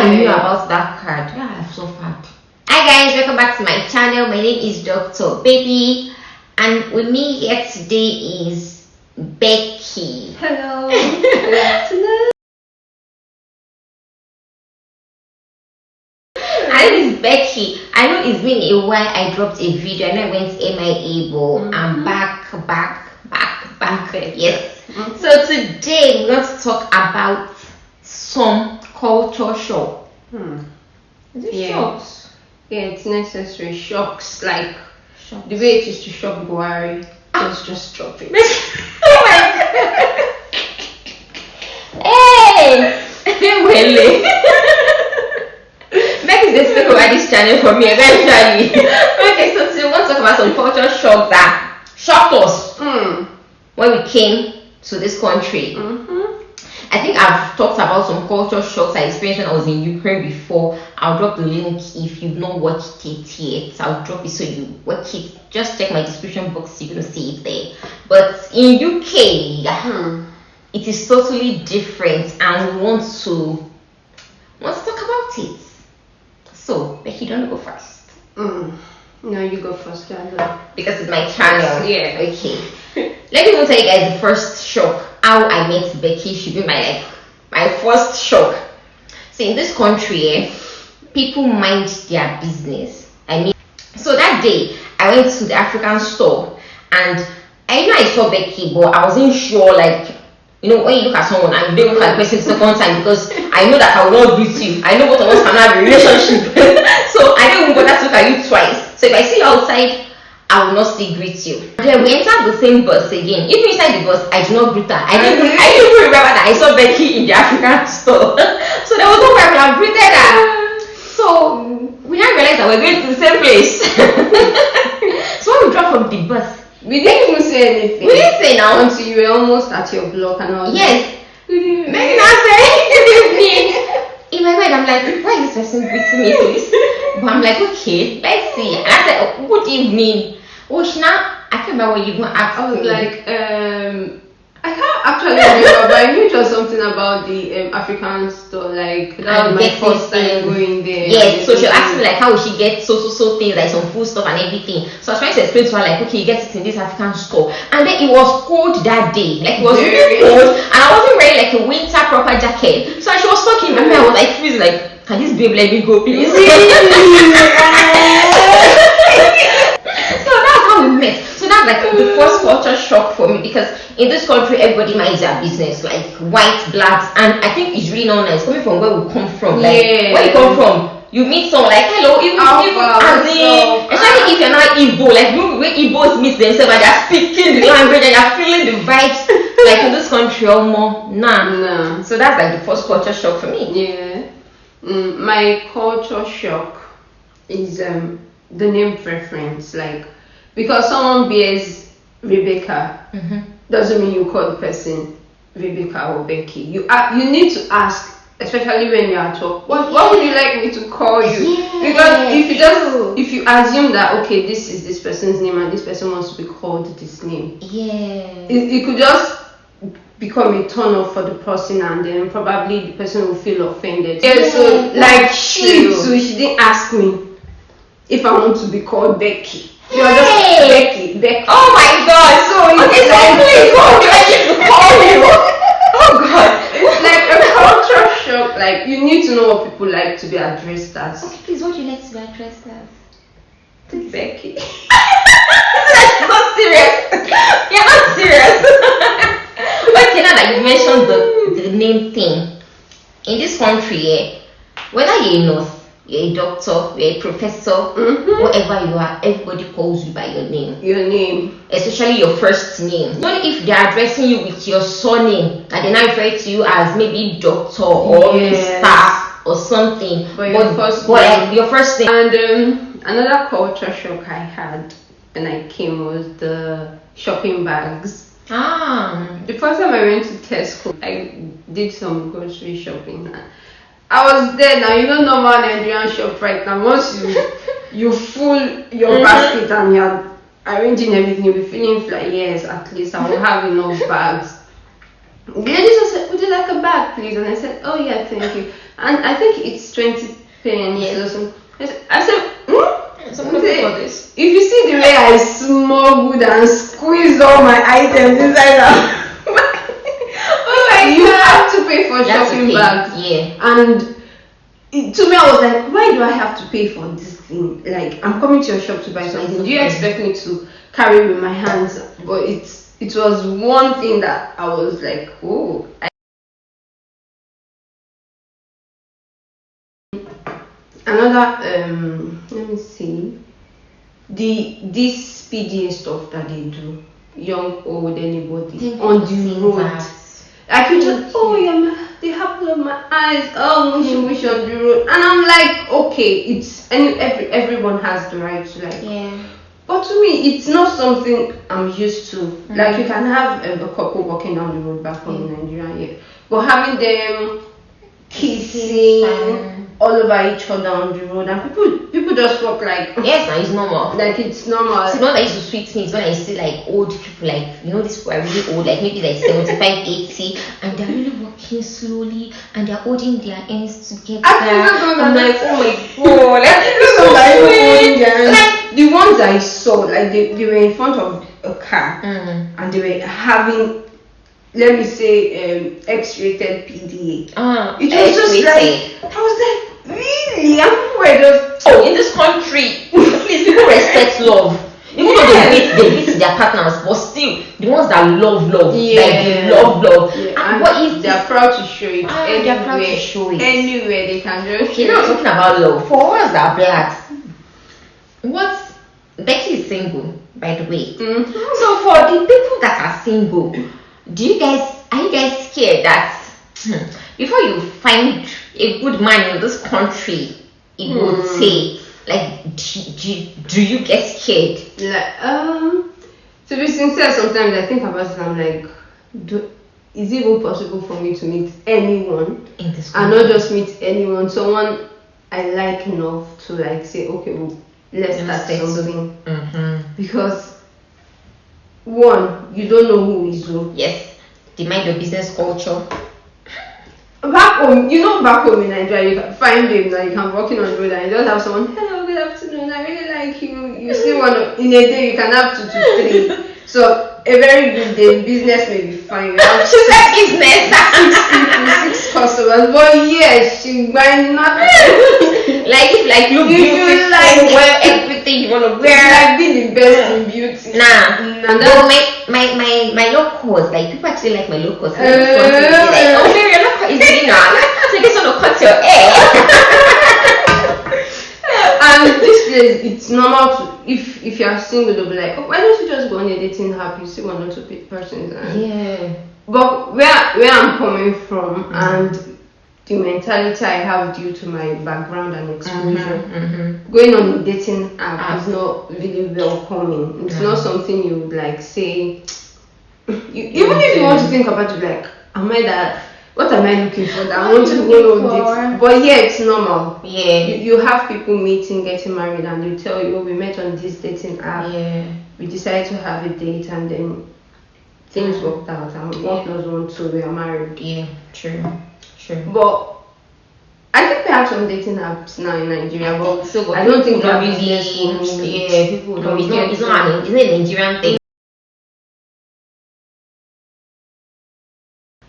I knew about that card, yeah, I've suffered. Hi guys, welcome back to my channel. My name is Dr. Baby, and with me here today is Becky. Hello. Good afternoon. My name is Becky. I know it's been a while I dropped a video. I know I went MIA, but I'm back. Yes. So today we're going to talk about some culture shock. Is it shocks? Yeah, it's necessary. Shocks, like Shocks. the way it used to shock Buhari. Just drop it. Oh my God. Hey! Well, Becky's going to take over this channel for me eventually. Okay, so today we want to talk about some culture shocks that shocked us when we came to this country. I think I've talked about some culture shocks I experienced when I was in Ukraine before. I'll drop the link if you've not watched it yet. I'll drop it so you watch it. Just check my description box, you're gonna see it there. But in UK, it is totally different, and we want to talk about it. So Becky, don't go first. No, you go first, Kendra. Because it's my channel. Yeah. Okay. Let me even tell you guys the first shock. How I met Becky should be my first shock. So in this country, people mind their business. I mean, so that day I went to the African store and I saw Becky, but I wasn't sure, like, you know, when you look at someone and you don't look at the person the second time, because I know that I will not greet you. I know both of us can have a relationship. So I don't even bother to look at you twice. So if I see you outside, I will not still greet you. Then we entered the same bus again. Even inside the bus, I do not greet her. I didn't even remember that I saw Becky in the African store. So there was no way I would have greeted her. So we now realized that we're going to the same place. So when we dropped from the bus, We didn't even say anything. we didn't say now. Until you were almost at your block and all. Yes. Maybe now say good evening. In my mind, I'm like, why is this person greeting me please? But I'm like, okay, let's see. And I said, oh, good evening. Oh, Shina, I can't remember what you going to ask. I was like, I can't actually remember, but I knew it was something about the African store. Like, that was my first time going there. Yes, so she asked me like how would she get so things, like some food stuff and everything. So I was trying to explain to her like, okay, you get it in this African store. And then it was cold that day. Like, it was really cold, and I wasn't wearing like a winter proper jacket. So she was talking and I was like freezing, like, can this babe let me go please? So that's how we met. So that's like the first culture shock for me, because in this country everybody minds their business, like white, blacks, and I think it's really not nice coming from where we come from. Like, where you come from, you meet someone like hello, even especially if you're not Igbo, like where Igbos meet themselves and they're speaking the language and you're feeling the vibes. Like in this country, almost nah. So that's like the first culture shock for me. Yeah. My culture shock is the name preference. Like, because someone bears Rebecca doesn't mean you call the person Rebecca or Becky. You need to ask, especially when you're at work, what would you like me to call you? Because if you assume that okay, this is this person's name and this person wants to be called this name, it could just become a turn off for the person, and then probably the person will feel offended. So like she didn't ask me if I want to be called Becky. She was just Becky. Oh my God! So it's like call you. Oh God! It's like a culture shock. Like, you need to know what people like to be addressed as. Okay, please, what do you like to be addressed as? Becky. That's not serious. You're not serious. Okay, now that you mentioned the name thing, in this country, whether you're a nurse, you're a doctor, you're a professor, whatever you are, everybody calls you by your name. Your name. Especially your first name. Not if they're addressing you with your surname, and they're not referring to you as maybe doctor or Mr. or something. But your first name. And another culture shock I had when I came was the shopping bags. The first time I went to Tesco, I did some grocery shopping. I was there now, you know, normal Nigerian shop right now. Once you full your basket and you're arranging everything, you'll be feeling like, yes, at least I will have enough bags. The lady just said, would you like a bag, please? And I said, oh yeah, thank you. And I think it's 20 pence or something. I said, Someone pay for this. if you see the way I smuggled and squeezed all my items inside out, Oh my you God. have to pay for You have to shopping pay. bags. Yeah. And to me, I was like, why do I have to pay for this thing? Like, I'm coming to your shop to buy something. Do you expect me to carry with my hands? But it was one thing that I was like, oh. Another, let me see, this PDA stuff that they do, young, old, anybody on the road. I could just, oh yeah, the apple of my eyes, oh wish on the road, and I'm like, okay, it's everyone has the right to like. Yeah. But to me, it's not something I'm used to. Like you can have a couple walking down the road back home in Nigeria, yeah. But having them kissing all over each other on the road, and people just walk like, Yes, now it's normal. like it's normal. See, what that used to sweet me is when I see like old people, like, you know, these people are really old, like maybe like 75, 80, and they're really walking slowly and they're holding their hands together. I'm like, oh my God, like, it's so sweet. Like, The ones I saw, like they were in front of a car and they were having, let me say, X-rated PDA. It was just like, I was like, really? And people were just, in this country, please, people respect love. Even though they beat their partners, but still, the ones that love, like they love. Yeah. And what if they're proud to show it anywhere, they're proud to show it. Anywhere they can just Okay, now talking about love. For us that are blacks, Becky is single, by the way. So for the people that are single, are you guys scared that before you find a good man in this country, it will say, like, do you get scared? like, to be sincere, sometimes I think about it and I'm like, is it even possible for me to meet anyone In this and country? not just meet anyone, someone I like enough to like say, okay, well, let's start something. Because one, you don't know who is who. Yes, they mind your business culture. Back home, back home in Nigeria, you can find them, like you can walk in on the road and you just have someone, hello, good afternoon, I really like you. You see one in a day, you can have 2 to 3. So a very good day, business may be fine. You have She said business. 6 customers, but yes, she might not. Like if like look If you beautiful, like- wear everything you wanna It's wear. like being the best in beauty. No, my low cost, like people actually like my low cost. Like, oh, Mary, your low cost is really not. So you just want to cut your hair. And this place, it's normal to, if you are single, they'll be like, oh, why don't you just go on a dating app? You see 1 or 2 persons. Yeah. But where I'm coming from and the mentality I have due to my background and exposure, going on a dating app is not really welcoming. It's not something you would like say. Even if you want to think about it, like, what am I looking for? That I want to go on this. But yeah, it's normal. Yeah. You have people meeting, getting married, and they tell you, oh, we met on this dating app. Yeah. We decided to have a date, and then things worked out, and 1 plus 1, 2, we are married. Yeah. True. But I think we have some dating apps now in Nigeria, but So, I don't think people that really. Yeah, people don't. It's not a Nigerian thing.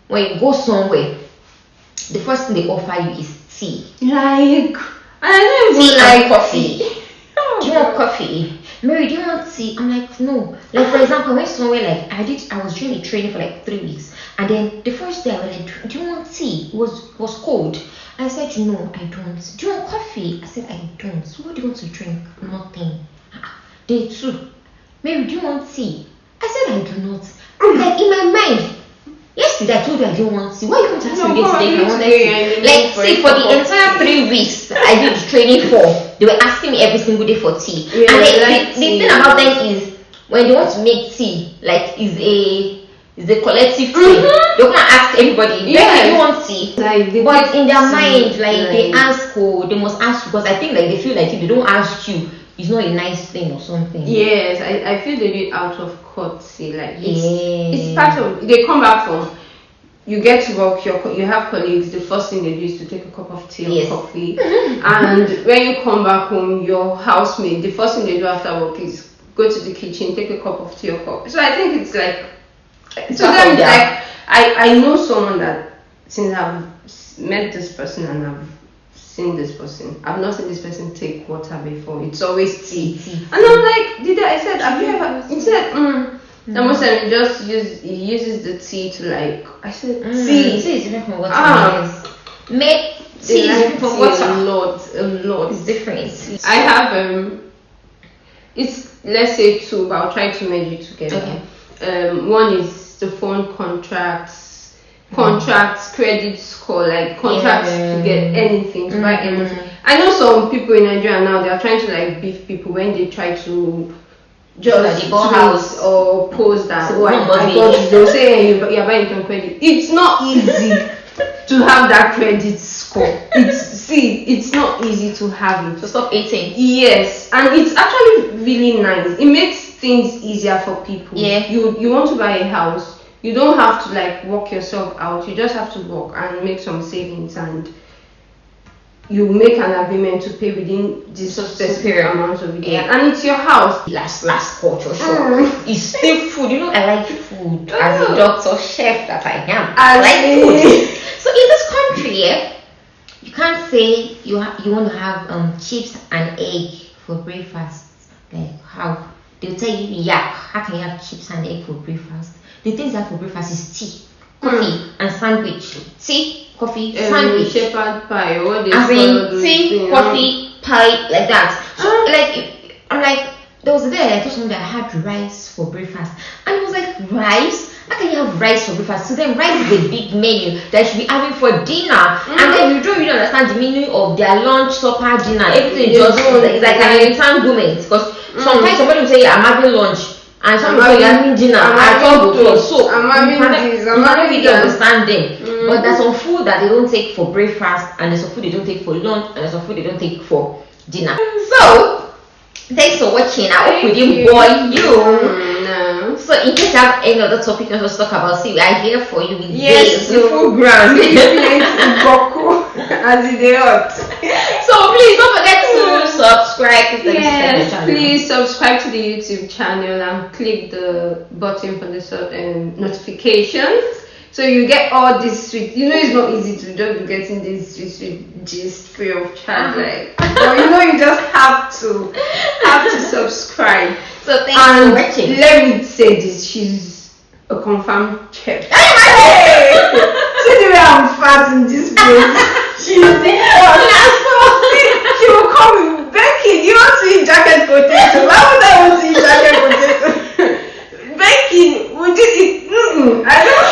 When you go somewhere, the first thing they offer you is tea. Like, I don't Tea even and like coffee. Do you want coffee? Mary, do you want tea? I'm like, no. Like, for example, I went somewhere, like, I was doing a training for like 3 weeks. And then the first day I was like, do you want tea? It was cold. I said, no, I don't. Do you want coffee? I said, I don't. So what do you want to drink? Nothing. Day 2. Mary, do you want tea? I said, I do not. Like, in my mind, yesterday I told you I didn't want tea. Why you want to ask me this today if I wanted tea? Like, see, for the entire 3 weeks I did training for, they were asking me every single day for tea. Yeah, And like the thing about them is, when they want to make tea, like, is a collective thing. They can't ask everybody, Yeah. do you want tea? Like, they But take in their tea, mind, like, they ask, they must ask, because I think like they feel like if they don't ask you, it's not a nice thing or something. Yes, I feel they do it out of courtesy. Like, Yeah. it's part of, they come back from you get to work, you have colleagues, the first thing they do is to take a cup of tea Yes. or coffee. And when you come back home, your housemate, the first thing they do after work is go to the kitchen, take a cup of tea or coffee. So I think it's like, to them, like, I know someone that, since I've met this person and I've seen this person, I've not seen this person take water before. It's always tea. And I'm like, I said, have you ever? He said, most time he uses the tea to, like, I said, tea. Tea is different from water. Tea is different from water. A lot. It's different. I have it's, let's say, two, but I'll try to merge it together. Okay. One is the phone contracts, credit score, like contracts to get anything, to buy anything. I know some people in Nigeria now, they are trying to, like, beef people when they try to just tweet house or post that, so I got this. They'll say, you're buying some credit. It's not easy to have that credit score. It's not easy to have it. So stop eating. Yes, and it's actually really nice. It makes things easier for people. Yeah. You want to buy a house, you don't have to, like, work yourself out. You just have to work and make some savings, and you make an agreement to pay within this specific amount of it. Yeah. And it's your house. Last culture shock. It's still food. You know, I like food. As a doctor chef that I am, I like food. So in this country, you can't say you want to have chips and egg for breakfast. Like, how? They'll tell you, how can you have chips and egg for breakfast? The things you have for breakfast is tea, coffee, and sandwich. Tea, coffee, sandwich. Shepherd pie, or what they As call in tea, coffee, pie, like that. So I'm like, there was a day I told someone that I had rice for breakfast, and it was like, rice? How can you have rice for breakfast? So then rice is a big menu that you should be having for dinner, and then you don't really understand the meaning of their lunch, supper, dinner. Everything it's like an entanglement, because sometimes somebody will say, I'm having lunch, and some people are having dinner. I can't go so I'm having this. I'm having really understand them. But there's some food that they don't take for breakfast, and there's some food they don't take for lunch, and there's some food they don't take for dinner. So thanks for watching. I hope we didn't bore you. No. So in case you have any other topic you want to talk about, see, we are here for you with Yes, the full ground. As it ought. So please don't forget to subscribe. Yes, please subscribe to the YouTube channel and click the button for the notifications, so you get all this sweet. You know, it's not easy to just be getting this sweet gist free of charge, like. But you know, you just have to subscribe. So thanks for watching. Let me say this: she's a confirmed chef. Hey! See the way I'm fat in this place. She's the She will call me, Becky, you want to eat jacket potato? Why would I want to eat jacket potato? Becky, would you eat? I don't.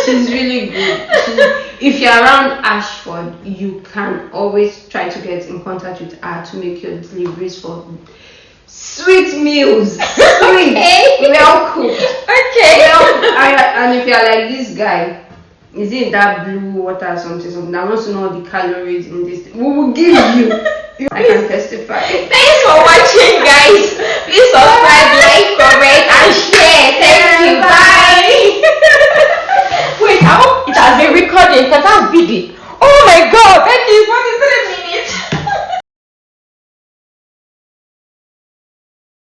She's really good. If you're around Ashford, you can always try to get in contact with her to make your deliveries for sweet meals. Sweet. Well cooked. Okay. And if you're like this guy, is it that blue water or something? I want to know the calories in this. We will give you. I can testify. Thanks for watching, guys. Please subscribe, like,